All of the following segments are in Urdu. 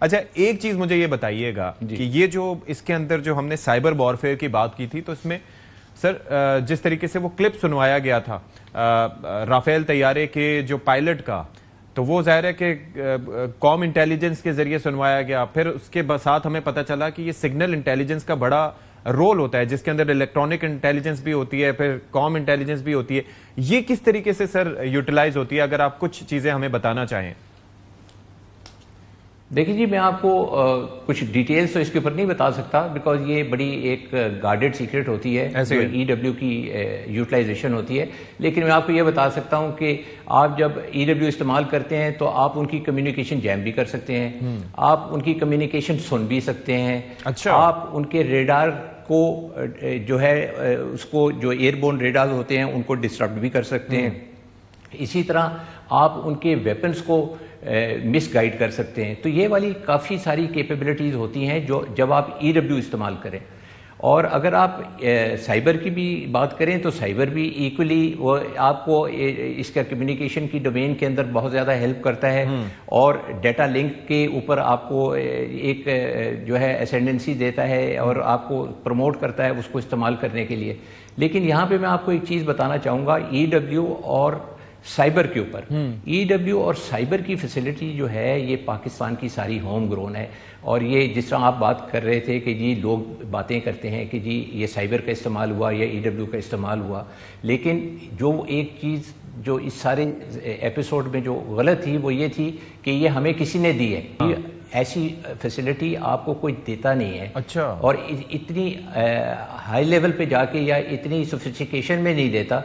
اچھا ایک چیز مجھے یہ بتائیے گا کہ یہ جو اس کے اندر جو ہم نے سائبر وارفیئر کی بات کی تھی تو اس میں سر جس طریقے سے وہ کلپ سنوایا گیا تھا رافیل طیارے کے جو پائلٹ کا، تو وہ ظاہر ہے کہ قوم انٹیلیجنس کے ذریعے سنوایا گیا، پھر اس کے ساتھ ہمیں پتہ چلا کہ یہ سگنل انٹیلیجنس کا بڑا رول ہوتا ہے جس کے اندر الیکٹرانک انٹیلیجنس بھی ہوتی ہے، پھر قوم انٹیلیجنس بھی ہوتی ہے. یہ کس طریقے سے سر یوٹیلائز ہوتی ہے، اگر آپ کچھ چیزیں ہمیں بتانا چاہیں؟ دیکھیں جی، میں آپ کو کچھ ڈیٹیلز تو اس کے اوپر نہیں بتا سکتا بیکاز یہ بڑی ایک گارڈڈ سیکرٹ ہوتی ہے جو ای ڈبلیو کی یوٹیلائزیشن ہوتی ہے. لیکن میں آپ کو یہ بتا سکتا ہوں کہ آپ جب ای ڈبلیو استعمال کرتے ہیں تو آپ ان کی کمیونیکیشن جیم بھی کر سکتے ہیں، آپ ان کی کمیونیکیشن سن بھی سکتے ہیں. آپ ان کے ریڈار کو جو ہے اس کو جو ایئر بورن ریڈارز ہوتے ہیں ان کو ڈسٹربٹ بھی کر سکتے ہیں. اسی طرح آپ ان کے ویپنز کو مس گائیڈ کر سکتے ہیں. تو یہ والی کافی ساری کیپیبلٹیز ہوتی ہیں جو جب آپ ای ڈبلیو استعمال کریں. اور اگر آپ سائبر کی بھی بات کریں تو سائبر بھی ایکولی وہ آپ کو اس کا کمیونیکیشن کی ڈومین کے اندر بہت زیادہ ہیلپ کرتا ہے اور ڈیٹا لنک کے اوپر آپ کو ایک جو ہے اسینڈنسی دیتا ہے اور آپ کو پروموٹ کرتا ہے اس کو استعمال کرنے کے لیے. لیکن یہاں پہ میں آپ کو ایک چیز بتانا چاہوں گا ای ڈبلیو اور سائبر کے اوپر. ای ڈبلیو اور سائبر کی فیسلٹی جو ہے یہ پاکستان کی ساری ہوم گرون ہے. اور یہ جس طرح آپ بات کر رہے تھے کہ جی لوگ باتیں کرتے ہیں کہ جی یہ سائبر کا استعمال ہوا یا ای ڈبلیو کا استعمال ہوا، لیکن جو ایک چیز جو اس سارے ایپیسوڈ میں جو غلط تھی وہ یہ تھی کہ یہ ہمیں کسی نے دی ہے. ایسی فیسلٹی آپ کو کوئی دیتا نہیں ہے. اچھا. اور اتنی ہائی لیول پہ جا کے یا اتنی سوفسٹیکیشن میں نہیں دیتا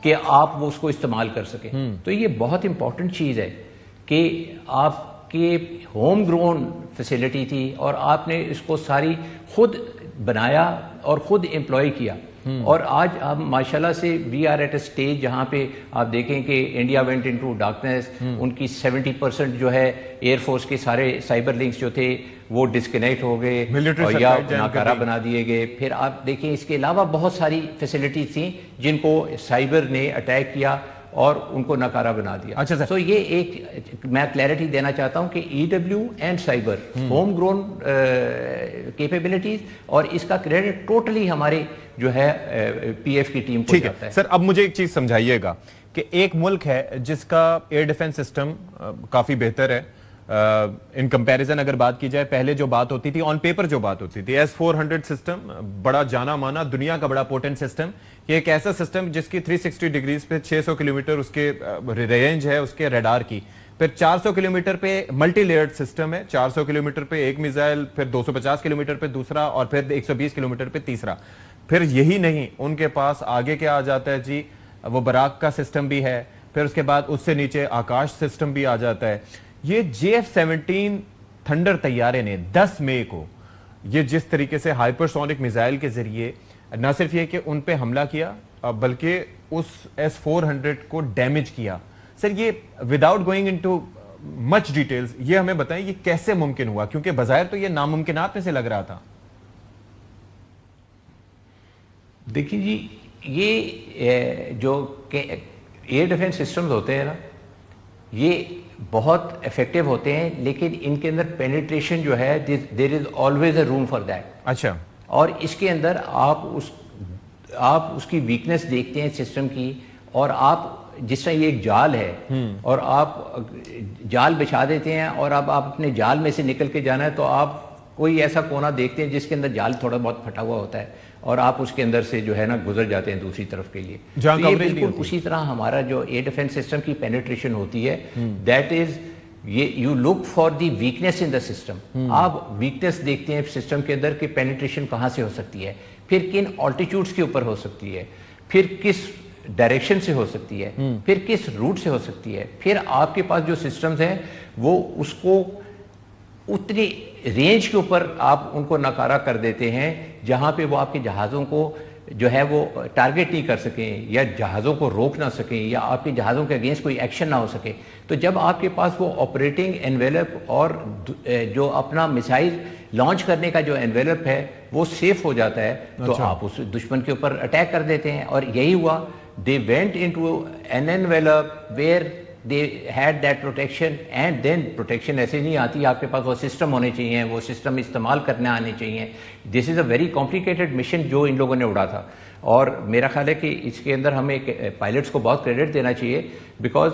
کہ آپ وہ اس کو استعمال کر سکیں. تو یہ بہت امپورٹنٹ چیز ہے کہ آپ کے ہوم گرون فیسلٹی تھی اور آپ نے اس کو ساری خود بنایا اور خود امپلائی کیا. اور آج آپ ماشاءاللہ سے we are at a stage جہاں پہ آپ دیکھیں کہ انڈیا وینٹ انٹو ڈارکنیس. ان کی 70% جو ہے ایئر فورس کے سارے سائبر لنکس جو تھے وہ ڈسکنیکٹ ہو گئے اور یا ناکارہ بنا دیے گئے. پھر آپ دیکھیں اس کے علاوہ بہت ساری فیسلٹیز تھیں جن کو سائبر نے اٹیک کیا اور ان کو ناکارہ بنا دیا. اچھا سر. تو یہ ایک میں کلیئرٹی دینا چاہتا ہوں کہ E W and cyber home grown capabilities اور اس کا کریڈٹ ٹوٹلی ہمارے جو ہے پی ایف کی ٹیم کو جاتا ہے. سر اب مجھے ایک چیز سمجھائیے گا کہ ایک ملک ہے جس کا ایئر ڈیفنس سسٹم کافی بہتر ہے ان کمپیریزن اگر بات کی جائے. پہلے جو بات ہوتی تھی آن پیپر جو بات ہوتی تھی S-400 سسٹم بڑا جانا مانا دنیا کا بڑا پوٹنٹ سسٹم. یہ ایک ایسا سسٹم جس کی 360 ڈگریز پہ 600 کلومیٹر اس کے رینج ہے اس کے ریڈار کی. پھر 400 کلومیٹر پہ ملٹی لیئرڈ سسٹم ہے. 400 کلومیٹر پہ ایک میزائل، پھر 250 کلومیٹر پہ دوسرا اور پھر 120 کلومیٹر پہ تیسرا. پھر یہی نہیں ان کے پاس آگے کیا آ جاتا ہے جی وہ براق کا سسٹم بھی ہے. پھر اس کے بعد اس سے نیچے آکاش سسٹم بھی آ جاتا ہے. یہ JF-17 تھنڈر طیارے نے 10 مئی کو یہ جس طریقے سے ہائپر سونک میزائل کے ذریعے نہ صرف یہ کہ ان پہ حملہ کیا بلکہ اس S-400 کو ڈیمیج کیا. سر یہ وداؤٹ گوئنگ انٹو مچ ڈیٹیلز یہ ہمیں بتائیں یہ کیسے ممکن ہوا، کیونکہ بظاہر تو یہ ناممکنات میں سے لگ رہا تھا. دیکھیں جی یہ جو ایئر ڈیفنس سسٹمز ہوتے ہیں نا یہ بہت افیکٹو ہوتے ہیں لیکن ان کے اندر پینیٹریشن جو ہے there is always a room for that. اچھا. اور اس کے اندر آپ اس کی ویکنس دیکھتے ہیں سسٹم کی. اور آپ جس طرح یہ ایک جال ہے اور آپ جال بچھا دیتے ہیں اور اب آپ اپنے جال میں سے نکل کے جانا ہے تو آپ کوئی ایسا کونا دیکھتے ہیں جس کے اندر جال تھوڑا بہت پھٹا ہوا ہوتا ہے اور آپ اس کے اندر سے جو ہے نا گزر جاتے ہیں دوسری طرف کے لیے. تو یہ بالکل اسی طرح ہمارا جو ایئر ڈیفنس سسٹم کی پینیٹریشن ہوتی ہے that is you look for the weakness in the system. آپ ویکنیس دیکھتے ہیں سسٹم کے اندر کہ پینیٹریشن کہاں سے ہو سکتی ہے، پھر کن آلٹیٹیوڈز کے اوپر ہو سکتی ہے، پھر کس ڈائریکشن سے ہو سکتی ہے، پھر کس روٹ سے ہو سکتی ہے. پھر آپ کے پاس جو سسٹمز ہیں وہ اس کو اتنی رینج کے اوپر آپ ان کو ناکارہ کر دیتے ہیں جہاں پہ وہ آپ کے جہازوں کو جو ہے وہ ٹارگٹ نہیں کر سکیں یا جہازوں کو روک نہ سکیں یا آپ کے جہازوں کے اگینسٹ کوئی ایکشن نہ ہو سکے. تو جب آپ کے پاس وہ آپریٹنگ انویلپ اور جو اپنا میسائل لانچ کرنے کا جو انویلپ ہے وہ سیف ہو جاتا ہے تو آپ اس دشمن کے اوپر اٹیک کر دیتے ہیں. اور یہی ہوا. They went into an envelope where they had that protection, and then protection ایسے نہیں آتی, آپ کے پاس وہ سسٹم ہونے چاہیے, وہ سسٹم استعمال کرنے آنے چاہیے. دس از اے ویری کمپلیکیٹڈ مشن جو ان لوگوں نے اڑا تھا, اور میرا خیال ہے کہ اس کے اندر ہمیں پائلٹس کو بہت کریڈٹ دینا چاہیے, because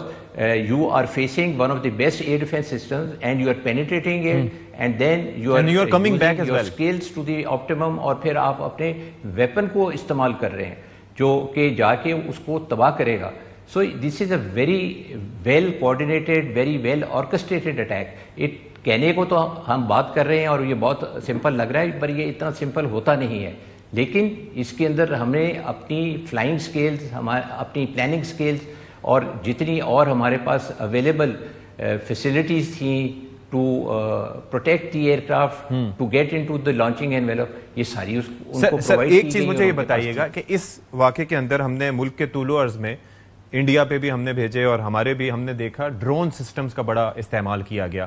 you are facing one of the best air defence systems and you are penetrating it, and then you are coming back as well skills to the optimum, اور پھر آپ اپنے ویپن کو استعمال کر رہے ہیں جو کہ جا کے اس کو تباہ کرے گا. So this is a very well coordinated, very well orchestrated attack. کہنے کو تو ہم بات کر رہے ہیں اور یہ بہت سمپل لگ رہا ہے, پر یہ اتنا سمپل ہوتا نہیں ہے. لیکن اس کے اندر ہمیں اپنی فلائنگ سکلز, اپنی پلاننگ سکلز, اور جتنی اور ہمارے پاس اویلیبل فیسلٹیز تھیں to protect the aircraft, to get into the launching envelope, یہ ساری ان کو پرووائڈ کی گئی. ایک چیز مجھے یہ بتائیے گا کہ اس واقعے کے اندر ہم نے ملک کے طول و عرض میں انڈیا پہ بھی ہم نے بھیجے اور ہمارے بھی ہم نے دیکھا ڈرون سسٹمز کا بڑا استعمال کیا گیا,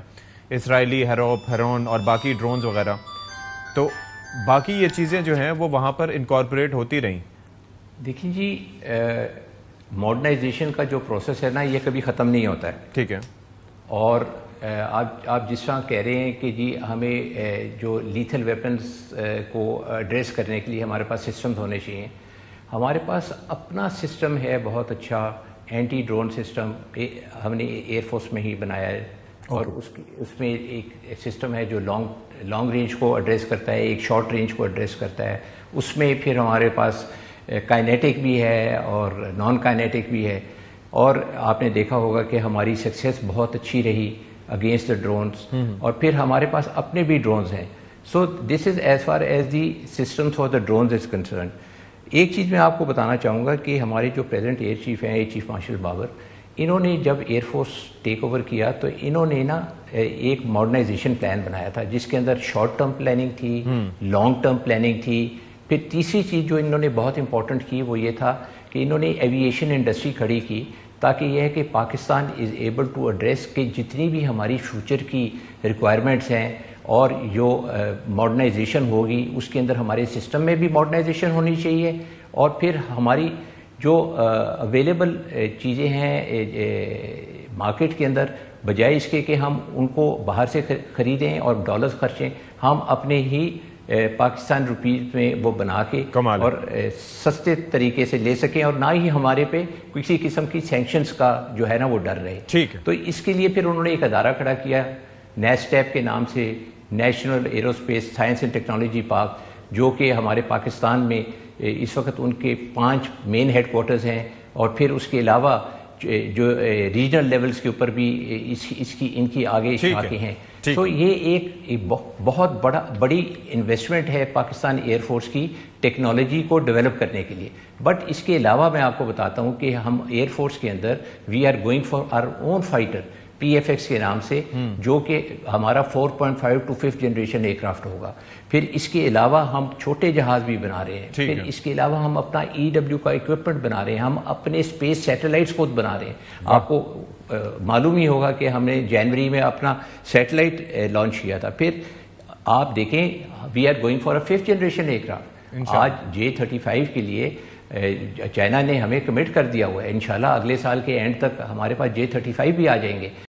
اسرائیلی ہیروپ, ہیرون اور باقی ڈرونز وغیرہ. تو باقی یہ چیزیں جو ہیں وہ وہاں پر انکارپوریٹ ہوتی رہیں. دیکھیں جی, ماڈرنائزیشن کا جو پروسیس ہے نا, یہ کبھی ختم نہیں ہوتا ہے. ٹھیک ہے. اور آپ جس طرح کہہ رہے ہیں کہ جی ہمیں جو لیتھل ویپنز کو ایڈریس کرنے کے لیے ہمارے پاس سسٹمز ہونے چاہیے. ہمارے پاس اپنا سسٹم ہے بہت اچھا, اینٹی ڈرون سسٹم ہم نے ایئر فورس میں ہی بنایا ہے, اور اس میں ایک سسٹم ہے جو لانگ رینج کو ایڈریس کرتا ہے, ایک شارٹ رینج کو ایڈریس کرتا ہے. اس میں پھر ہمارے پاس کائنیٹک بھی ہے اور نان کائنیٹک بھی ہے, اور آپ نے دیکھا ہوگا کہ ہماری سکسیس بہت اچھی رہی اگینسٹ دا ڈرونز, اور پھر ہمارے پاس اپنے بھی ڈرونز ہیں. So this is as far as the system for the drones is concerned. ایک چیز میں آپ کو بتانا چاہوں گا کہ ہمارے جو پریزنٹ ایئر چیف ہیں, ایئر چیف مارشل بابر, انہوں نے جب ایئر فورس ٹیک اوور کیا تو انہوں نے نا ایک ماڈرنائزیشن پلان بنایا تھا جس کے اندر شارٹ ٹرم پلاننگ تھی, لانگ ٹرم پلاننگ تھی. پھر تیسری چیز جو انہوں نے بہت امپورٹنٹ کی وہ یہ تھا کہ انہوں نے ایویشن انڈسٹری کھڑی کی, تاکہ یہ ہے کہ Pakistan is able to address کہ جتنی بھی ہماری فیوچر کی ریکوائرمنٹس ہیں اور جو ماڈرنائزیشن ہوگی اس کے اندر ہمارے سسٹم میں بھی ماڈرنائزیشن ہونی چاہیے, اور پھر ہماری جو اویلیبل چیزیں ہیں مارکیٹ کے اندر, بجائے اس کے کہ ہم ان کو باہر سے خریدیں اور ڈالرز خرچیں, ہم اپنے ہی پاکستان روپیز میں وہ بنا کے اور سستے طریقے سے لے سکیں, اور نہ ہی ہمارے پہ کسی قسم کی سینکشنز کا جو ہے نا وہ ڈر رہے. تو اس کے لیے پھر انہوں نے ایک ادارہ کھڑا کیا نیسٹیپ کے نام سے, national aerospace science and technology park, جو کہ ہمارے پاکستان میں اس وقت ان کے 5 مین ہیڈ کوارٹرز ہیں, اور پھر اس کے علاوہ جو ریجنل لیولز کے اوپر بھی ان کی آگے شاخیں ہیں. تو یہ ایک بہت بڑی انویسٹمنٹ ہے پاکستان ایئر فورس کی ٹیکنالوجی کو ڈیولپ کرنے کے لیے. بٹ اس کے علاوہ میں آپ کو بتاتا ہوں کہ ہم ایئر فورس کے اندر we are going for our own fighter PFX کے نام سے, جو کہ ہمارا 4.5 to 5th generation year craft ہوگا. پھر اس کے علاوہ ہم چھوٹے جہاز بھی بنا رہے ہیں, پھر اس کے علاوہ ہم اپنا EW کا اکوپمنٹ بنا رہے ہیں, ہم اپنے اسپیس سیٹلائٹس خود بنا رہے ہیں. آپ کو معلوم ہی ہوگا کہ ہم نے جنوری میں اپنا سیٹلائٹ لانچ کیا تھا. پھر آپ دیکھیں we are going for a 5th generation aircraft. آج J-35 کے لیے چائنا نے ہمیں کمٹ کر دیا ہوا ہے, انشاءاللہ اگلے سال کے اینڈ تک ہمارے پاس J-35 بھی آ جائیں گے.